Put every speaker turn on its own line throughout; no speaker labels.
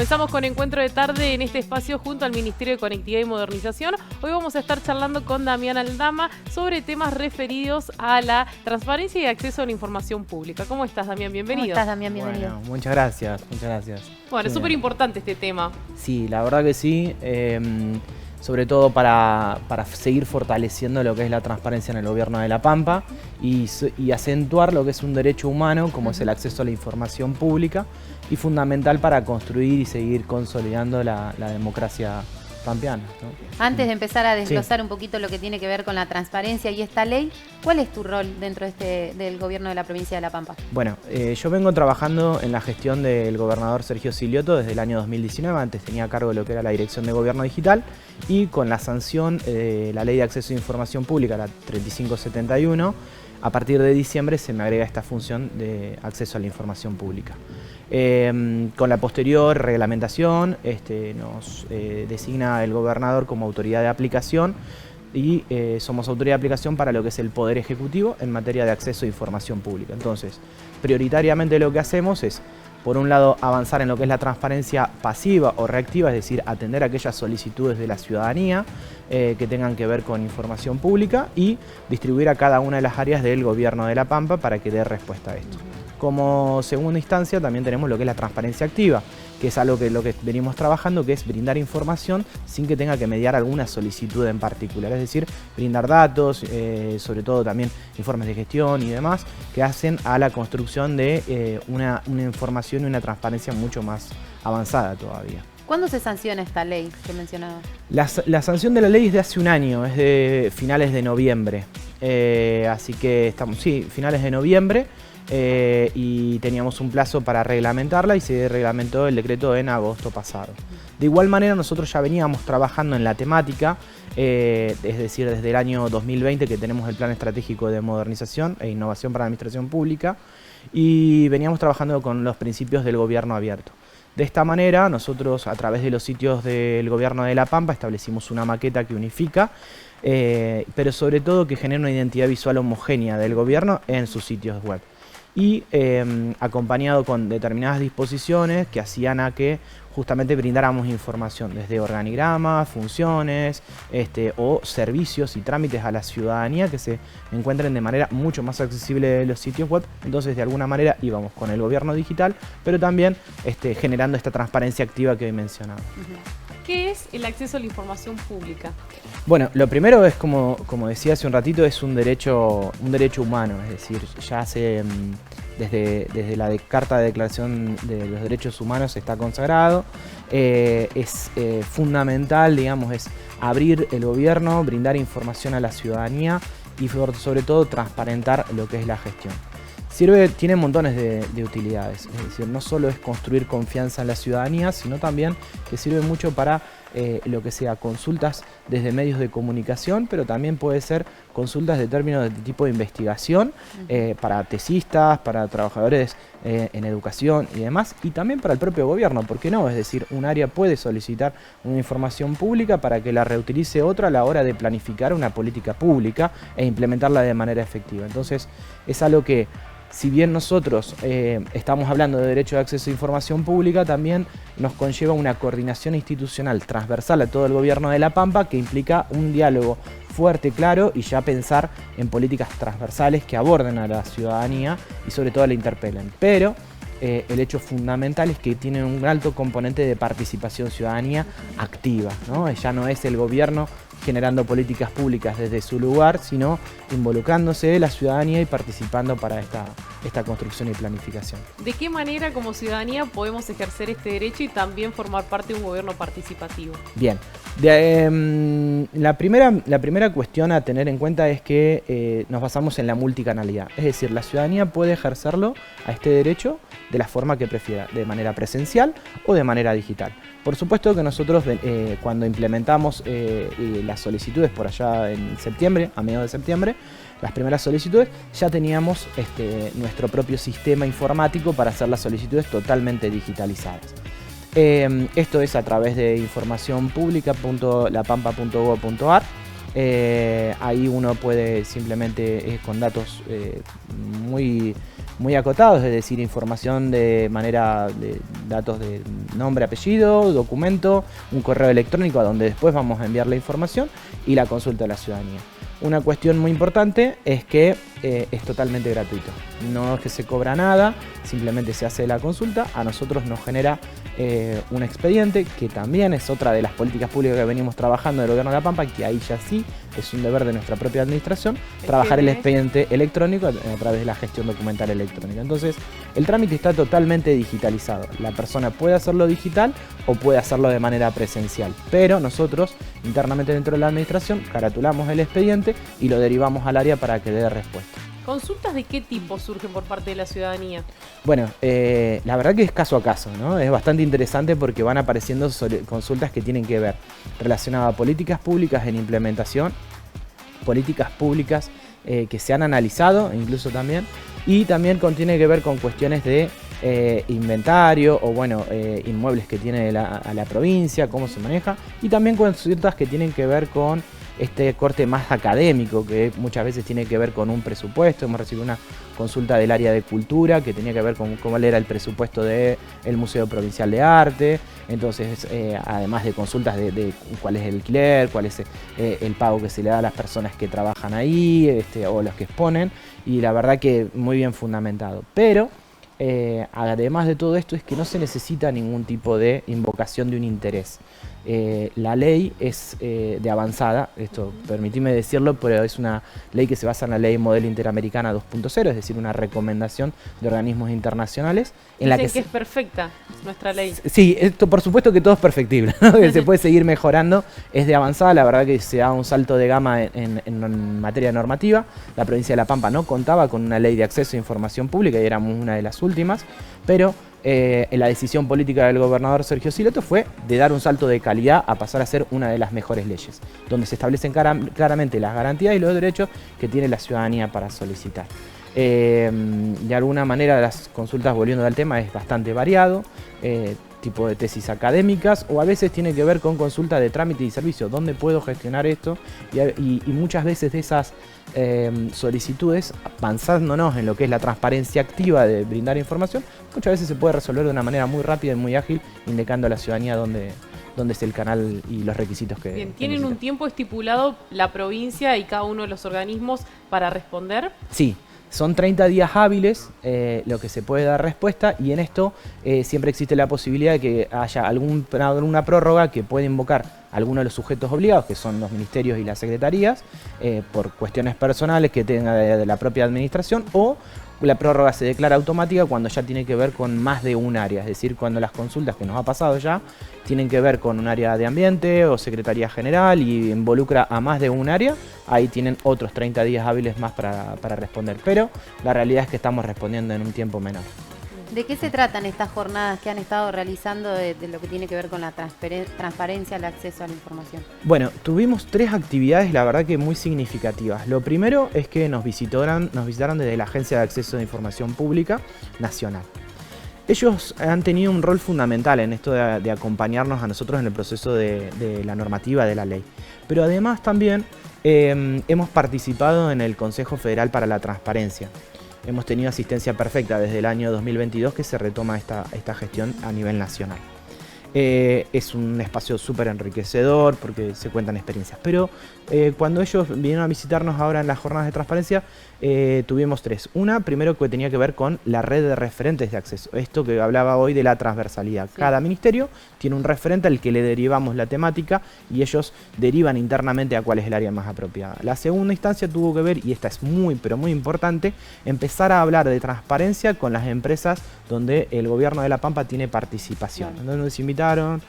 Comenzamos con Encuentro de Tarde en este espacio junto al Ministerio de Conectividad y Modernización. Hoy vamos a estar charlando con Damián Aldama sobre temas referidos a la transparencia y acceso a la información pública. ¿Cómo estás, Damián? Bienvenido.
¿Cómo estás, Damián? Bienvenido.
Bueno, muchas gracias, muchas gracias.
Bueno, es súper importante este tema.
Sí, la verdad que sí. Sobre todo para seguir fortaleciendo lo que es la transparencia en el gobierno de La Pampa y acentuar lo que es un derecho humano como es el acceso a la información pública y fundamental para construir y seguir consolidando la democracia pampeana, ¿no?
Antes de empezar a desglosar un poquito lo que tiene que ver con la transparencia y esta ley, ¿cuál es tu rol dentro del gobierno de la provincia de La Pampa?
Bueno, yo vengo trabajando en la gestión del gobernador Sergio Silioto desde el año 2019, antes tenía a cargo de lo que era la Dirección de Gobierno Digital y con la sanción de la Ley de Acceso a Información Pública, la 3571, a partir de diciembre se me agrega esta función de acceso a la información pública. Con la posterior reglamentación nos designa el gobernador como autoridad de aplicación y somos autoridad de aplicación para lo que es el Poder Ejecutivo en materia de acceso a información pública. Entonces, prioritariamente lo que hacemos es, por un lado, avanzar en lo que es la transparencia pasiva o reactiva, es decir, atender aquellas solicitudes de la ciudadanía que tengan que ver con información pública y distribuir a cada una de las áreas del gobierno de La Pampa para que dé respuesta a esto. Como segunda instancia también tenemos lo que es la transparencia activa, que es algo que lo que venimos trabajando, que es brindar información sin que tenga que mediar alguna solicitud en particular, es decir, brindar datos, sobre todo también informes de gestión y demás, que hacen a la construcción de una información y una transparencia mucho más avanzada todavía.
¿Cuándo se sanciona esta ley que mencionaba?
La sanción de la ley es de hace un año, es de finales de noviembre, así que estamos, sí, finales de noviembre. Y teníamos un plazo para reglamentarla y se reglamentó el decreto en agosto pasado. De igual manera nosotros ya veníamos trabajando en la temática, es decir, desde el año 2020 que tenemos el Plan Estratégico de Modernización e Innovación para la Administración Pública y veníamos trabajando con los principios del gobierno abierto. De esta manera nosotros a través de los sitios del gobierno de La Pampa establecimos una maqueta que unifica, pero sobre todo que genera una identidad visual homogénea del gobierno en sus sitios web. Y acompañado con determinadas disposiciones que hacían a que justamente brindáramos información desde organigramas, funciones o servicios y trámites a la ciudadanía que se encuentren de manera mucho más accesible de los sitios web. Entonces de alguna manera íbamos con el gobierno digital, pero también generando esta transparencia activa que hoy mencionaba.
¿Qué es el acceso a la información pública?
Bueno, lo primero es, como decía hace un ratito, es un derecho humano, es decir, ya desde la Carta de Declaración de los Derechos Humanos está consagrado, es fundamental, digamos, es abrir el gobierno, brindar información a la ciudadanía y sobre todo transparentar lo que es la gestión. Tiene montones de utilidades, es decir, no solo es construir confianza en la ciudadanía, sino también que sirve mucho para lo que sea consultas desde medios de comunicación, pero también puede ser consultas de términos de tipo de investigación para tesistas, para trabajadores en educación y demás, y también para el propio gobierno, ¿por qué no? Es decir, un área puede solicitar una información pública para que la reutilice otra a la hora de planificar una política pública e implementarla de manera efectiva. Entonces, es algo que si bien nosotros estamos hablando de derecho de acceso a información pública, también nos conlleva una coordinación institucional transversal a todo el gobierno de La Pampa que implica un diálogo fuerte, claro y ya pensar en políticas transversales que aborden a la ciudadanía y sobre todo la interpelen. Pero el hecho fundamental es que tienen un alto componente de participación ciudadanía activa, ¿no? Ya no es el gobierno generando políticas públicas desde su lugar, sino involucrándose la ciudadanía y participando para esta construcción y planificación.
¿De qué manera como ciudadanía podemos ejercer este derecho y también formar parte de un gobierno participativo?
Bien, la primera cuestión a tener en cuenta es que nos basamos en la multicanalidad, es decir, la ciudadanía puede ejercerlo a este derecho de la forma que prefiera, de manera presencial o de manera digital. Por supuesto que nosotros cuando implementamos las solicitudes por allá en septiembre, a mediados de septiembre, las primeras solicitudes, ya teníamos nuestro propio sistema informático para hacer las solicitudes totalmente digitalizadas. Esto es a través de informacionpublica.lapampa.gov.ar Ahí uno puede simplemente, con datos muy acotados, es decir, información de manera de datos de nombre, apellido, documento, un correo electrónico a donde después vamos a enviar la información y la consulta de la ciudadanía. Una cuestión muy importante es que es totalmente gratuito, no es que se cobra nada, simplemente se hace la consulta, a nosotros nos genera un expediente, que también es otra de las políticas públicas que venimos trabajando del Gobierno de La Pampa, que ahí ya sí es un deber de nuestra propia administración, trabajar el expediente electrónico a través de la gestión documental electrónica. Entonces, el trámite está totalmente digitalizado. La persona puede hacerlo digital o puede hacerlo de manera presencial, pero nosotros internamente dentro de la administración caratulamos el expediente y lo derivamos al área para que dé respuesta.
¿Consultas de qué tipo surgen por parte de la ciudadanía?
Bueno, la verdad que es caso a caso, ¿no? Es bastante interesante porque van apareciendo consultas que tienen que ver relacionadas a políticas públicas en implementación, políticas públicas que se han analizado incluso también, y también tiene que ver con cuestiones de inventario o bueno, inmuebles que tiene a la provincia, cómo se maneja, y también consultas que tienen que ver con este corte más académico, que muchas veces tiene que ver con un presupuesto. Hemos recibido una consulta del área de cultura que tenía que ver con cómo era el presupuesto del Museo Provincial de Arte. Entonces, además de consultas de cuál es el alquiler, cuál es el pago que se le da a las personas que trabajan ahí, o los que exponen, y la verdad que muy bien fundamentado. Pero además de todo esto, es que no se necesita ningún tipo de invocación de un interés. La ley es de avanzada, esto permitime decirlo, pero es una ley que se basa en la ley modelo interamericana 2.0, es decir, una recomendación de organismos internacionales.
Dicen que es perfecta nuestra ley.
Sí, esto por supuesto que todo es perfectible, ¿no? Que se puede seguir mejorando, es de avanzada, la verdad que se da un salto de gama en materia normativa. La provincia de La Pampa no contaba con una ley de acceso a información pública y éramos una de las últimas, pero la decisión política del gobernador Sergio Siloto fue de dar un salto de calidad a pasar a ser una de las mejores leyes, donde se establecen claramente las garantías y los derechos que tiene la ciudadanía para solicitar. De alguna manera las consultas, volviendo al tema, es bastante variado, tipo de tesis académicas, o a veces tiene que ver con consulta de trámite y servicio, dónde puedo gestionar esto, y muchas veces de esas solicitudes, avanzándonos en lo que es la transparencia activa de brindar información, muchas veces se puede resolver de una manera muy rápida y muy ágil, indicando a la ciudadanía dónde es el canal y los requisitos que
Bien, ¿tienen un tiempo estipulado la provincia y cada uno de los organismos para responder?
Sí. Son 30 días hábiles lo que se puede dar respuesta, y en esto siempre existe la posibilidad de que haya alguna prórroga que puede invocar alguno de los sujetos obligados, que son los ministerios y las secretarías, por cuestiones personales que tenga de la propia administración, o la prórroga se declara automática cuando ya tiene que ver con más de un área, es decir, cuando las consultas, que nos ha pasado ya, tienen que ver con un área de ambiente o secretaría general y involucra a más de un área, ahí tienen otros 30 días hábiles más para responder, pero la realidad es que estamos respondiendo en un tiempo menor.
¿De qué se tratan estas jornadas que han estado realizando de lo que tiene que ver con la transparencia, el acceso a la información?
Bueno, tuvimos 3 actividades, la verdad que muy significativas. Lo primero es que nos visitaron desde la Agencia de Acceso a Información Pública Nacional. Ellos han tenido un rol fundamental en esto de acompañarnos a nosotros en el proceso de la normativa de la ley. Pero además también hemos participado en el Consejo Federal para la Transparencia. Hemos tenido asistencia perfecta desde el año 2022 que se retoma esta gestión a nivel nacional. Es un espacio súper enriquecedor porque se cuentan experiencias. Pero cuando ellos vinieron a visitarnos ahora en las jornadas de transparencia, tuvimos 3. Una, primero, que tenía que ver con la red de referentes de acceso. Esto que hablaba hoy de la transversalidad. Sí. Cada ministerio tiene un referente al que le derivamos la temática y ellos derivan internamente a cuál es el área más apropiada. La segunda instancia tuvo que ver, y esta es muy, pero muy importante, empezar a hablar de transparencia con las empresas donde el gobierno de La Pampa tiene participación. Claro. Entonces nos invitaron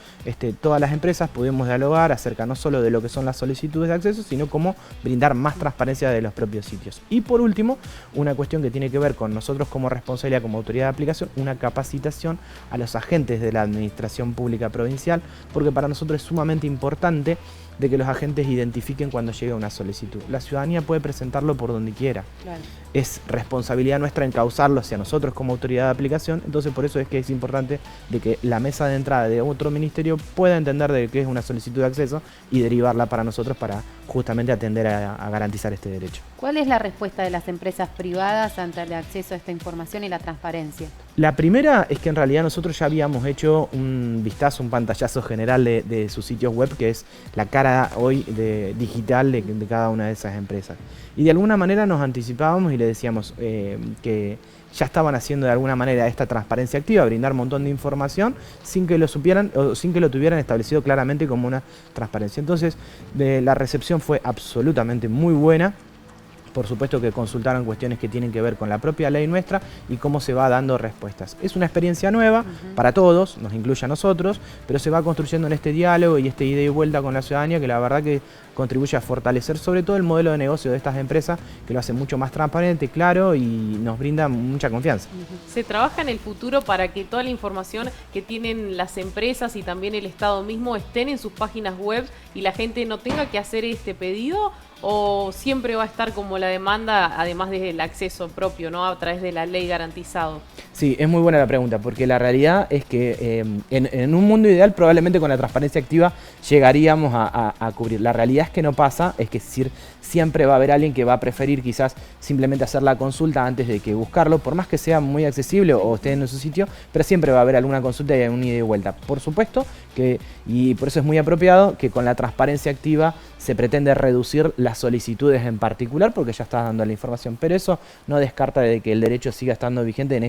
todas las empresas, pudimos dialogar acerca no solo de lo que son las solicitudes de acceso, sino cómo brindar más transparencia de los propios sitios. Y por último, una cuestión que tiene que ver con nosotros como responsabilidad, como autoridad de aplicación, una capacitación a los agentes de la administración pública provincial, porque para nosotros es sumamente importante de que los agentes identifiquen cuando llega una solicitud. La ciudadanía puede presentarlo por donde quiera.
Claro.
Es responsabilidad nuestra encauzarlo hacia nosotros como autoridad de aplicación, entonces por eso es que es importante de que la mesa de entrada de otro ministerio pueda entender de qué es una solicitud de acceso y derivarla para nosotros para justamente atender a garantizar este derecho.
¿Cuál es la respuesta de las empresas privadas ante el acceso a esta información y la transparencia?
La primera es que en realidad nosotros ya habíamos hecho un vistazo, un pantallazo general de sus sitios web, que es la cara hoy digital de cada una de esas empresas. Y de alguna manera nos anticipábamos y le decíamos que ya estaban haciendo de alguna manera esta transparencia activa, brindar un montón de información sin que lo supieran o sin que lo tuvieran establecido claramente como una transparencia. Entonces la recepción fue absolutamente muy buena. Por supuesto que consultaron cuestiones que tienen que ver con la propia ley nuestra y cómo se va dando respuestas. Es una experiencia nueva para todos, nos incluye a nosotros, pero se va construyendo en este diálogo y este ida y vuelta con la ciudadanía que la verdad que contribuye a fortalecer sobre todo el modelo de negocio de estas empresas, que lo hace mucho más transparente, claro y nos brinda mucha confianza.
¿Se trabaja en el futuro para que toda la información que tienen las empresas y también el Estado mismo estén en sus páginas web y la gente no tenga que hacer este pedido? ¿O siempre va a estar como la demanda, además del acceso propio, ¿no? A través de la ley garantizado?
Sí, es muy buena la pregunta, porque la realidad es que en un mundo ideal probablemente con la transparencia activa llegaríamos a cubrir. La realidad es que no pasa, es que siempre va a haber alguien que va a preferir quizás simplemente hacer la consulta antes de que buscarlo, por más que sea muy accesible o esté en su sitio, pero siempre va a haber alguna consulta y un ida y vuelta. Por supuesto que, y por eso es muy apropiado, que con la transparencia activa se pretende reducir las solicitudes en particular, porque ya estás dando la información, pero eso no descarta de que el derecho siga estando vigente en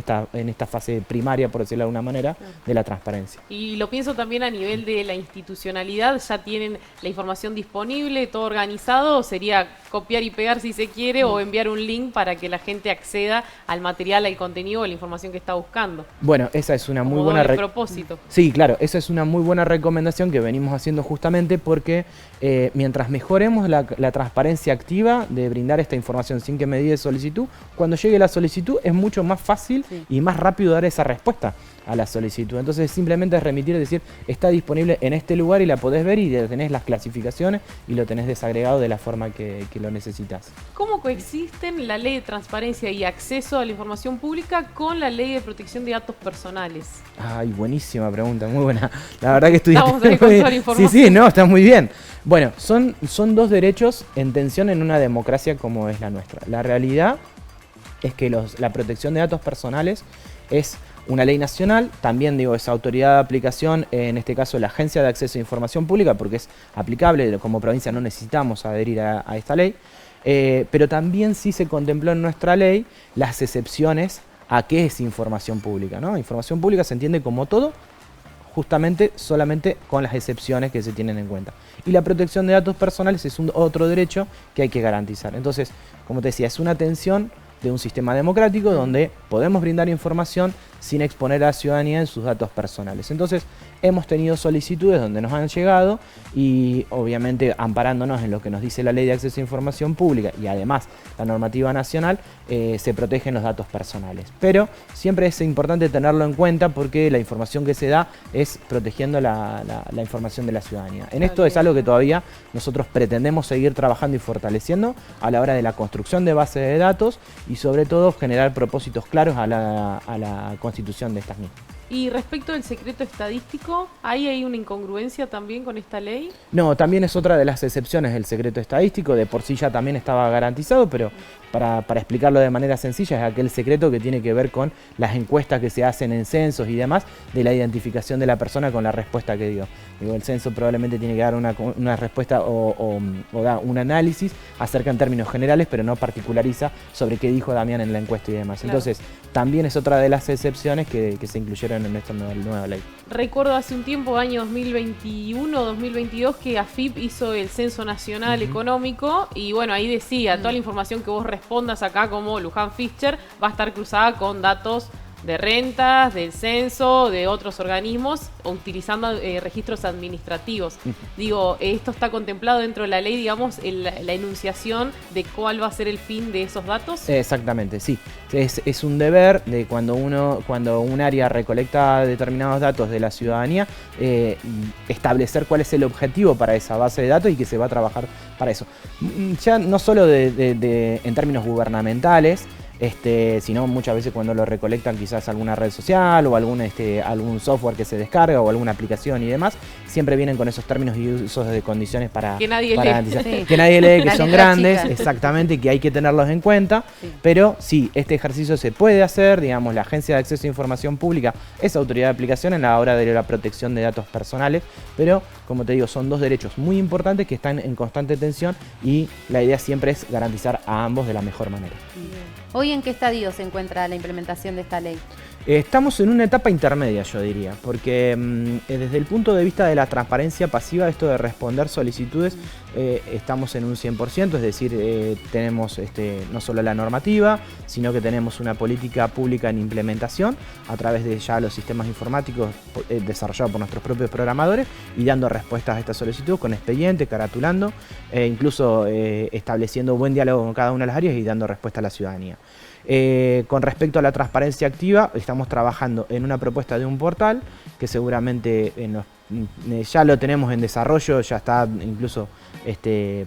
esta fase primaria, por decirlo de alguna manera, de la transparencia.
Y lo pienso también a nivel de la institucionalidad, ya tienen la información disponible, todo organizado, sería copiar y pegar si se quiere o enviar un link para que la gente acceda al material, al contenido o la información que está buscando.
Bueno, esa es una muy
Como
buena
propósito.
Sí, claro, esa es una muy buena recomendación que venimos haciendo justamente porque mientras mejoremos la transparencia activa de brindar esta información sin que me diga solicitud, cuando llegue la solicitud es mucho más fácil y más rápido dar esa respuesta a la solicitud. Entonces simplemente es remitir, decir, está disponible en este lugar y la podés ver y tenés las clasificaciones y lo tenés desagregado de la forma que lo necesitas.
¿Cómo coexisten la ley de transparencia y acceso a la información pública con la ley de protección de datos personales?
Ay, buenísima pregunta, muy buena. La verdad que estudiaste.
Estamos ahí con toda la información.
Sí, no, está muy bien. Bueno, son dos derechos en tensión en una democracia como es la nuestra. La realidad es que la protección de datos personales es una ley nacional, también digo, es autoridad de aplicación, en este caso la Agencia de Acceso a Información Pública, porque es aplicable, como provincia no necesitamos adherir a esta ley, pero también sí se contempló en nuestra ley las excepciones a qué es información pública, ¿no? Información pública se entiende como todo, justamente solamente con las excepciones que se tienen en cuenta. Y la protección de datos personales es otro derecho que hay que garantizar. Entonces, como te decía, es una tensión de un sistema democrático donde podemos brindar información sin exponer a la ciudadanía en sus datos personales. Entonces, hemos tenido solicitudes donde nos han llegado y obviamente amparándonos en lo que nos dice la Ley de Acceso a Información Pública y además la normativa nacional, se protegen los datos personales. Pero siempre es importante tenerlo en cuenta porque la información que se da es protegiendo la información de la ciudadanía. En esto es algo que todavía nosotros pretendemos seguir trabajando y fortaleciendo a la hora de la construcción de bases de datos y sobre todo generar propósitos claros a la constitución de estas mismas.
Y respecto del secreto estadístico, ¿ahí hay una incongruencia también con esta ley?
No, también es otra de las excepciones del secreto estadístico, de por sí ya también estaba garantizado, pero para explicarlo de manera sencilla es aquel secreto que tiene que ver con las encuestas que se hacen en censos y demás, de la identificación de la persona con la respuesta que dio. Digo, el censo probablemente tiene que dar una respuesta o da un análisis acerca en términos generales, pero no particulariza sobre qué dijo Damián en la encuesta y demás. Claro. Entonces, también es otra de las excepciones que se incluyeron en esta nueva ley.
Recuerdo hace un tiempo, año 2021-2022, que AFIP hizo el Censo Nacional Económico y bueno, ahí decía, toda la información que vos respondas acá como Luján Fischer va a estar cruzada con datos de rentas, del censo, de otros organismos, utilizando registros administrativos. Digo, esto está contemplado dentro de la ley, digamos, la enunciación de cuál va a ser el fin de esos datos.
Exactamente, sí. Es un deber de cuando un área recolecta determinados datos de la ciudadanía, establecer cuál es el objetivo para esa base de datos y que se va a trabajar para eso. Ya no solo en términos gubernamentales, sino muchas veces cuando lo recolectan quizás alguna red social o algún software que se descarga o alguna aplicación y demás, siempre vienen con esos términos y usos de condiciones para
que nadie lee,
sí. Que nadie lee, que son grandes, exactamente, que hay que tenerlos en cuenta, sí. Pero sí, este ejercicio se puede hacer, digamos, la Agencia de Acceso a Información Pública es autoridad de aplicación en la hora de la protección de datos personales, pero como te digo, son dos derechos muy importantes que están en constante tensión y la idea siempre es garantizar a ambos de la mejor manera.
¿Hoy en qué estadio se encuentra la implementación de esta ley?
Estamos en una etapa intermedia, yo diría, porque desde el punto de vista de la transparencia pasiva, esto de responder solicitudes, estamos en un 100%, es decir, tenemos no solo la normativa, sino que tenemos una política pública en implementación a través de ya los sistemas informáticos desarrollados por nuestros propios programadores y dando respuestas a estas solicitudes con expediente, caratulando, incluso estableciendo buen diálogo con cada una de las áreas y dando respuesta a la ciudadanía. Con respecto a la transparencia activa, estamos trabajando en una propuesta de un portal que seguramente ya lo tenemos en desarrollo, ya está incluso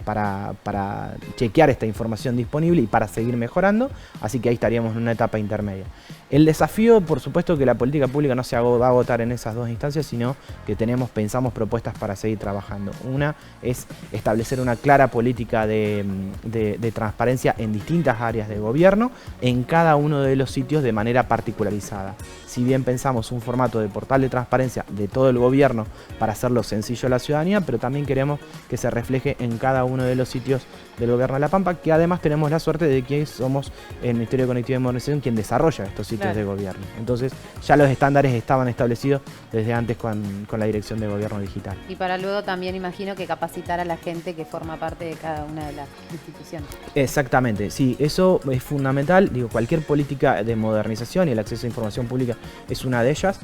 para chequear esta información disponible y para seguir mejorando, así que ahí estaríamos en una etapa intermedia. El desafío, por supuesto, que la política pública no se va a agotar en esas dos instancias, sino que pensamos propuestas para seguir trabajando. Una es establecer una clara política de transparencia en distintas áreas de gobierno, en cada uno de los sitios de manera particularizada. Si bien pensamos un formato de portal de transparencia de todo el gobierno para hacerlo sencillo a la ciudadanía, pero también queremos que se refleje en cada uno de los sitios del gobierno de La Pampa, que además tenemos la suerte de que somos el Ministerio de Conectividad y Modernización quien desarrolla estos sitios de gobierno. Entonces ya los estándares estaban establecidos desde antes con la Dirección de Gobierno Digital.
Y para luego también imagino que capacitar a la gente que forma parte de cada una de las instituciones.
Exactamente, sí, eso es fundamental. Digo, cualquier política de modernización y el acceso a información pública es una de ellas,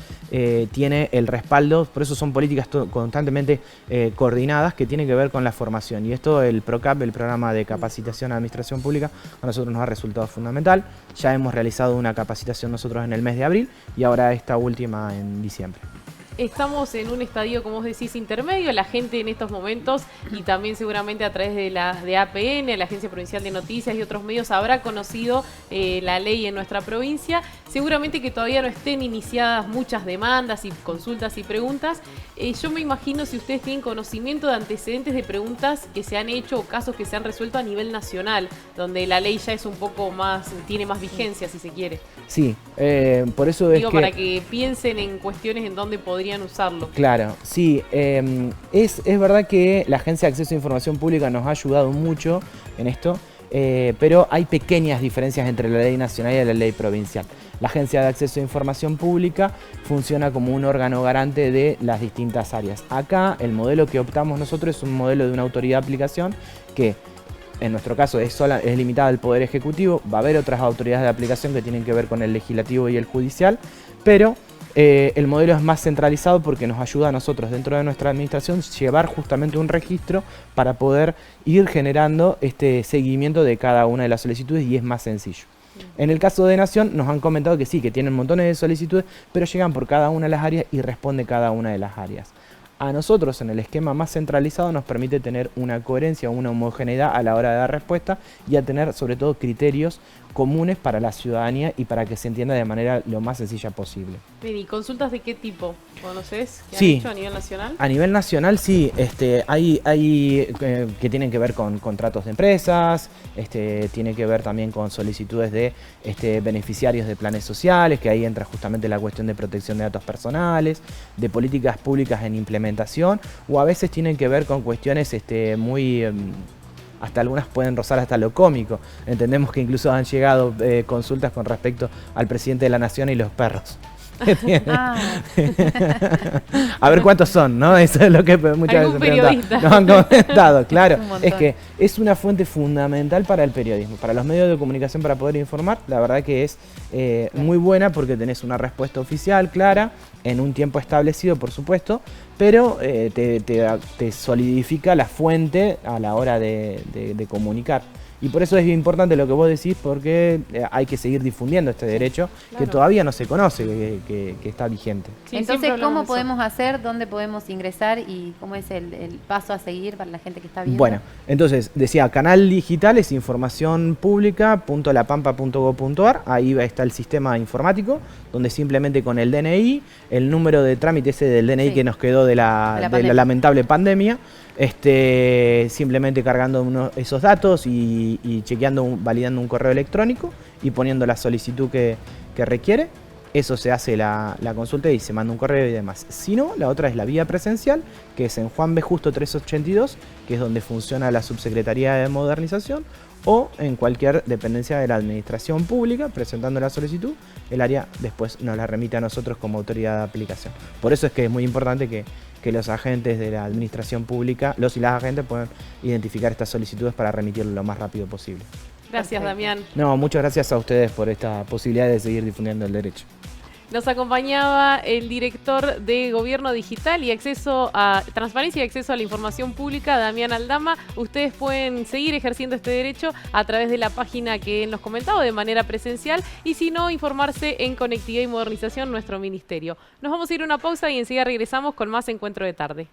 tiene el respaldo, por eso son políticas constantemente coordinadas que tienen que ver con la formación. Y esto, el PROCAP, el Programa de Capacitación a Administración Pública, a nosotros nos ha resultado fundamental. Ya hemos realizado una capacitación nosotros en el mes de abril y ahora esta última en diciembre.
Estamos en un estadio, como vos decís, intermedio. La gente en estos momentos y también seguramente a través de APN, la Agencia Provincial de Noticias y otros medios habrá conocido la ley en nuestra provincia. Seguramente que todavía no estén iniciadas muchas demandas y consultas y preguntas. Yo me imagino si ustedes tienen conocimiento de antecedentes de preguntas que se han hecho o casos que se han resuelto a nivel nacional, donde la ley ya es un poco más, tiene más vigencia si se quiere.
Sí, por eso
digo, para que piensen en cuestiones en donde podrían usarlo.
Claro, sí, es verdad que la Agencia de Acceso a Información Pública nos ha ayudado mucho en esto, pero hay pequeñas diferencias entre la ley nacional y la ley provincial. La Agencia de Acceso a Información Pública funciona como un órgano garante de las distintas áreas. Acá el modelo que optamos nosotros es un modelo de una autoridad de aplicación que en nuestro caso es limitada al Poder Ejecutivo. Va a haber otras autoridades de aplicación que tienen que ver con el Legislativo y el Judicial, pero el modelo es más centralizado porque nos ayuda a nosotros dentro de nuestra administración llevar justamente un registro para poder ir generando este seguimiento de cada una de las solicitudes y es más sencillo. En el caso de Nación nos han comentado que sí, que tienen montones de solicitudes, pero llegan por cada una de las áreas y responde cada una de las áreas. A nosotros en el esquema más centralizado nos permite tener una coherencia, una homogeneidad a la hora de dar respuesta y a tener sobre todo criterios comunes para la ciudadanía y para que se entienda de manera lo más sencilla posible.
Bien, ¿y consultas de qué tipo? ¿Conoces? ¿Qué
sí,
han hecho a nivel nacional?
A nivel nacional sí, hay que tienen que ver con contratos de empresas, tiene que ver también con solicitudes de beneficiarios de planes sociales, que ahí entra justamente la cuestión de protección de datos personales, de políticas públicas en implementación, o a veces tienen que ver con cuestiones muy... hasta algunas pueden rozar hasta lo cómico. Entendemos que incluso han llegado consultas con respecto al presidente de la Nación y los perros. A ver cuántos son, ¿no? Eso es lo que muchas veces nos han comentado, claro. Es que es una fuente fundamental para el periodismo, para los medios de comunicación, para poder informar. La verdad que es muy buena porque tenés una respuesta oficial, clara, en un tiempo establecido, por supuesto, pero te solidifica la fuente a la hora de comunicar. Y por eso es importante lo que vos decís, porque hay que seguir difundiendo este derecho, que todavía no se conoce, que está vigente.
Sí, entonces, ¿cómo podemos hacer? ¿Dónde podemos ingresar? ¿Y cómo es el paso a seguir para la gente que está viendo?
Bueno, entonces, decía, canal digital es informacionpublica.lapampa.gov.ar. Ahí está el sistema informático, donde simplemente con el DNI, el número de trámite ese del DNI que nos quedó de la lamentable pandemia, simplemente cargando esos datos y chequeando, validando un correo electrónico y poniendo la solicitud que requiere. Eso se hace la consulta y se manda un correo y demás. Si no, la otra es la vía presencial, que es en Juan B. Justo 382, que es donde funciona la Subsecretaría de Modernización, o en cualquier dependencia de la Administración Pública, presentando la solicitud, el área después nos la remite a nosotros como autoridad de aplicación. Por eso es que es muy importante que los agentes de la Administración Pública, los y las agentes, puedan identificar estas solicitudes para remitirlo lo más rápido posible.
Gracias, Damián.
No, muchas gracias a ustedes por esta posibilidad de seguir difundiendo el derecho.
Nos acompañaba el director de Gobierno Digital y Acceso a Transparencia y Acceso a la Información Pública, Damián Aldama. Ustedes pueden seguir ejerciendo este derecho a través de la página que él nos comentaba de manera presencial y si no, informarse en Conectividad y Modernización, nuestro ministerio. Nos vamos a ir a una pausa y enseguida regresamos con más Encuentro de Tarde.